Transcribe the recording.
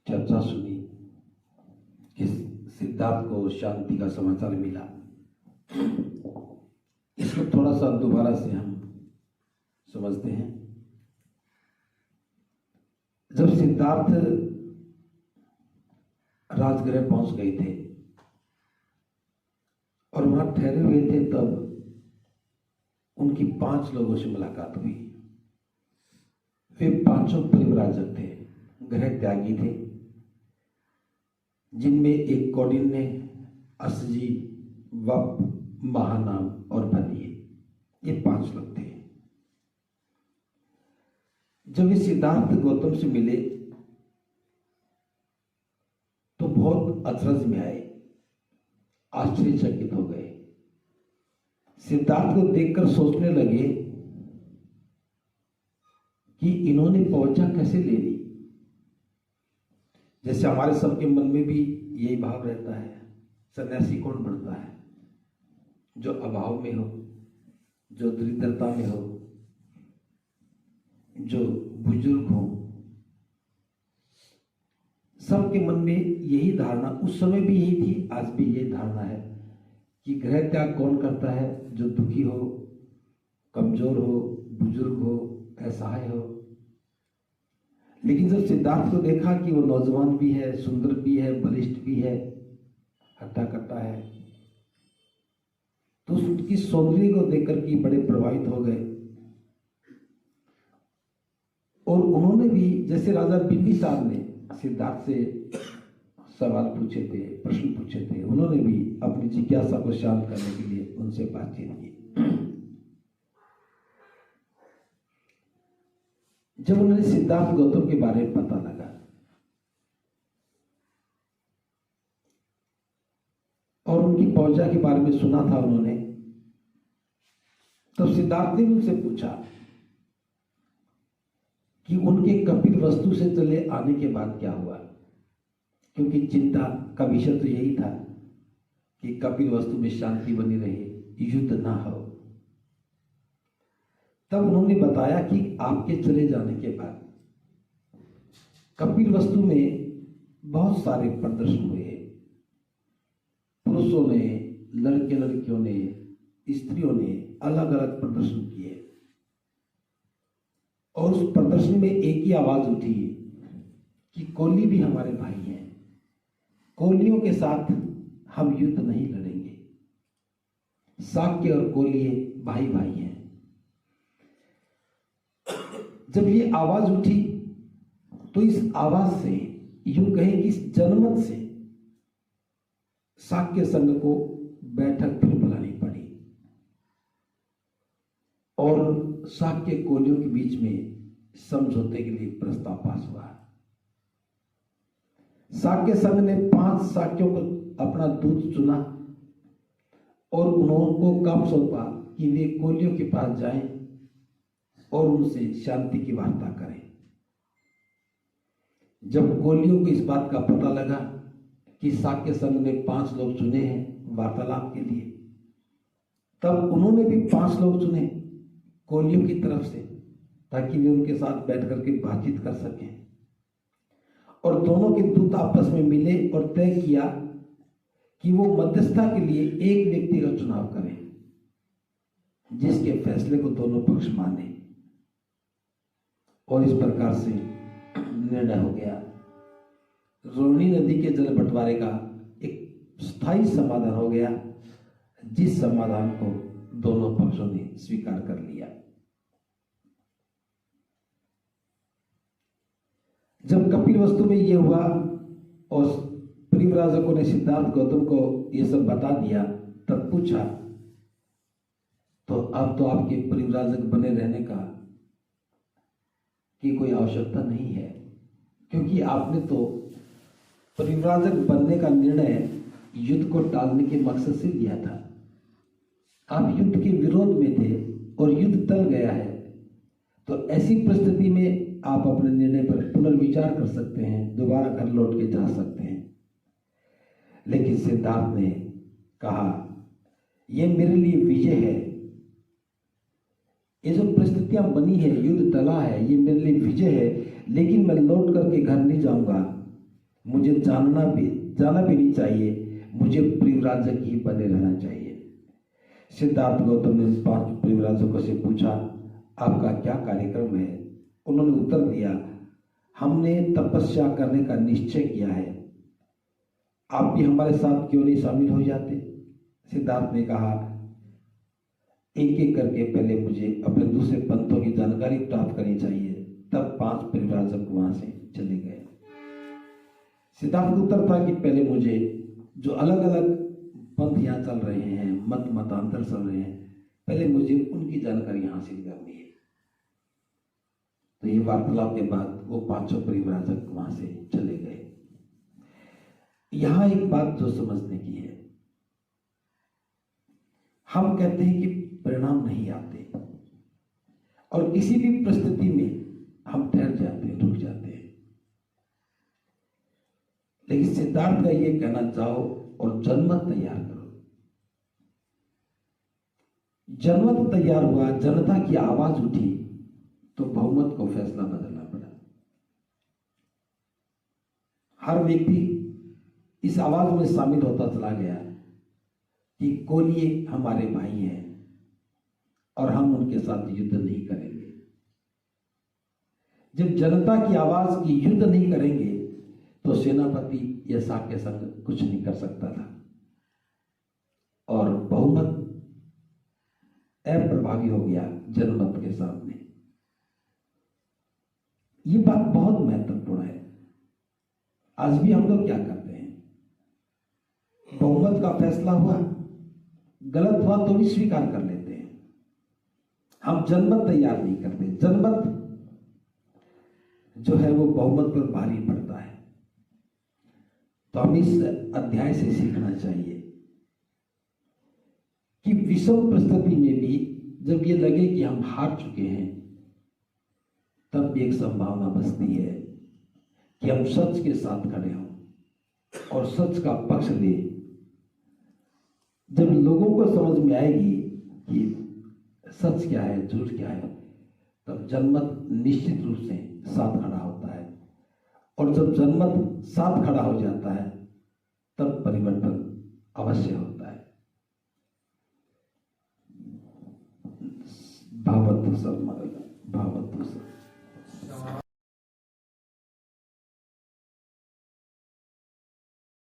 चर्चा सुनी कि सिद्धार्थ को शांति का समाचार मिला। इसको थोड़ा सा दोबारा से हम समझते हैं। जब सिद्धार्थ राजगृह पहुंच गए थे और वहां ठहरे हुए थे, तब उनकी 5 लोगों से मुलाकात हुई। वे 5 परिव्राजक थे, गृह त्यागी थे, जिनमें एक कौंडिन्य, असजी, वप, महानाम और भनिये, ये 5 लोग थे। जब वे सिद्धार्थ गौतम से मिले तो बहुत अचरज में आए, आश्चर्यचकित हो गए। सिद्धार्थ को देखकर सोचने लगे कि इन्होंने पहुंचा कैसे ले ली। जैसे हमारे सबके मन में भी यही भाव रहता है, सन्यासी कौन बनता है? जो अभाव में हो, जो दरिद्रता में हो, जो बुजुर्ग हो। सबके मन में यही धारणा, उस समय भी यही थी, आज भी यही धारणा है कि गृह त्याग कौन करता है? जो दुखी हो, कमजोर हो, बुजुर्ग हो, असहाय हो। लेकिन जब सिद्धार्थ को देखा कि वो नौजवान भी है, सुंदर भी है, बलिष्ठ भी है, हट्टा कट्टा है, तो उसकी सौंदर्य को देखकर के बड़े प्रभावित हो गए। और उन्होंने भी, जैसे राजा बिंबिसार ने सिद्धार्थ से सवाल पूछे थे, प्रश्न पूछे थे, उन्होंने भी अपनी जिज्ञासा को शांत करने के लिए उनसे बातचीत की। जब उन्होंने सिद्धार्थ गौतम के बारे में पता लगा और उनकी पौजा के बारे में सुना था उन्होंने, तब सिद्धार्थ ने भी उनसे पूछा कि उनके कपिल वस्तु से चले आने के बाद क्या हुआ, क्योंकि चिंता का विषय तो यही था कि कपिल वस्तु में शांति बनी रहे, युद्ध ना हो। तब उन्होंने बताया कि आपके चले जाने के बाद कपिल वस्तु में बहुत सारे प्रदर्शन हुए। पुरुषों ने, लड़के लड़कियों ने, स्त्रियों ने अलग अलग प्रदर्शन किए और उस प्रदर्शन में एक ही आवाज उठी कि कोली भी हमारे भाई हैं, कोलियों के साथ हम युद्ध नहीं लड़ेंगे। शाक्य और कोलिये भाई भाई हैं। जब ये आवाज उठी तो इस आवाज से, यूं कहें कि इस जनमत से शाक्य संघ को बैठक फिर बुलानी पड़ी और शाक्य कोलियों के बीच में समझौते के लिए प्रस्ताव पास हुआ। शाक्य संघ ने 5 शाक्यों को अपना दूत चुना और उनको काम सौंपा कि वे कोलियों के पास जाएं और उनसे शांति की वार्ता करें। जब कोलियों को इस बात का पता लगा कि शाक्य संघ ने 5 लोग चुने हैं वार्तालाप के लिए, तब उन्होंने भी 5 लोग चुने कोलियों की तरफ से, ताकि वे उनके साथ बैठ करके बातचीत कर सकें। और दोनों के दूत आपस में मिले और तय किया कि वो मध्यस्थता के लिए एक व्यक्ति का चुनाव करें, जिसके फैसले को दोनों पक्ष माने। और इस प्रकार से निर्णय हो गया। रोहिणी नदी के जल बंटवारे का एक स्थायी समाधान हो गया, जिस समाधान को दोनों पक्षों ने स्वीकार कर लिया। जब कपिल वस्तु में यह हुआ और परिव्राजकों ने सिद्धार्थ गौतम को यह सब बता दिया, तब पूछा, तो अब तो आपके परिव्राजक बने रहने का की कोई आवश्यकता नहीं है, क्योंकि आपने तो परिव्राजक बनने का निर्णय युद्ध को टालने के मकसद से लिया था। आप युद्ध के विरोध में थे और युद्ध टल गया है, तो ऐसी परिस्थिति में आप अपने निर्णय पर पुनर्विचार कर सकते हैं, दोबारा घर लौट के जा सकते हैं। लेकिन सिद्धार्थ ने कहा, यह मेरे लिए विजय है, ये जो परिस्थितियां बनी है, युद्ध टला है, ये मेरे लिए विजय है, लेकिन मैं लौट करके घर नहीं जाऊंगा, मुझे जाना भी नहीं चाहिए, मुझे परिव्राजक ही बने रहना चाहिए। सिद्धार्थ गौतम ने उन 5 परिव्राजकों से पूछा, आपका क्या कार्यक्रम है? उन्होंने उत्तर दिया, हमने तपस्या करने का निश्चय किया है, आप भी हमारे साथ क्यों नहीं शामिल हो जाते? सिद्धार्थ ने कहा, एक एक करके पहले मुझे अपने दूसरे पंथों की जानकारी प्राप्त करनी चाहिए। तब 5 परिव्राजक वहां से चले गए। सिद्धार्थ का उत्तर था कि पहले मुझे जो अलग अलग पंथ यहाँ चल रहे हैं, मतांतर चल रहे हैं, पहले मुझे उनकी जानकारी हासिल करनी है। तो ये वार्तालाप के बाद वो 5 परिव्राजक वहां से चले गए। यहां एक बात जो समझने की है, हम कहते हैं कि परिणाम नहीं आते और किसी भी परिस्थिति में हम ठहर जाते हैं, रुक जाते हैं। लेकिन सिद्धार्थ का ये कहना, जाओ और जनमत तैयार करो। जनमत तैयार हुआ, जनता की आवाज उठी, तो बहुमत को फैसला बदलना पड़ा। हर व्यक्ति इस आवाज में शामिल होता चला गया कि कोलिये हमारे भाई हैं और हम उनके साथ युद्ध नहीं करेंगे। जब जनता की आवाज की युद्ध नहीं करेंगे तो सेनापति या शाक्य संघ कुछ नहीं कर सकता था और बहुमत अप्रभावी हो गया जनमत के सामने। ये बात बहुत महत्वपूर्ण है। आज भी हम लोग क्या करते हैं, बहुमत का फैसला हुआ, गलत हुआ तो भी स्वीकार कर लेते हैं, हम जनमत तैयार नहीं करते। जनमत जो है वो बहुमत पर भारी पड़ता है। तो हम इस अध्याय से सीखना चाहिए कि विषम परिस्थिति में भी जब ये लगे कि हम हार चुके हैं, तब भी एक संभावना बचती है कि हम सच के साथ खड़े हों और सच का पक्ष लें। जब लोगों को समझ में आएगी कि सच क्या है, झूठ क्या है, तब जनमत निश्चित रूप से साथ खड़ा होता है और जब जनमत साथ खड़ा हो जाता है तब परिवर्तन अवश्य होता है। भावत्व सब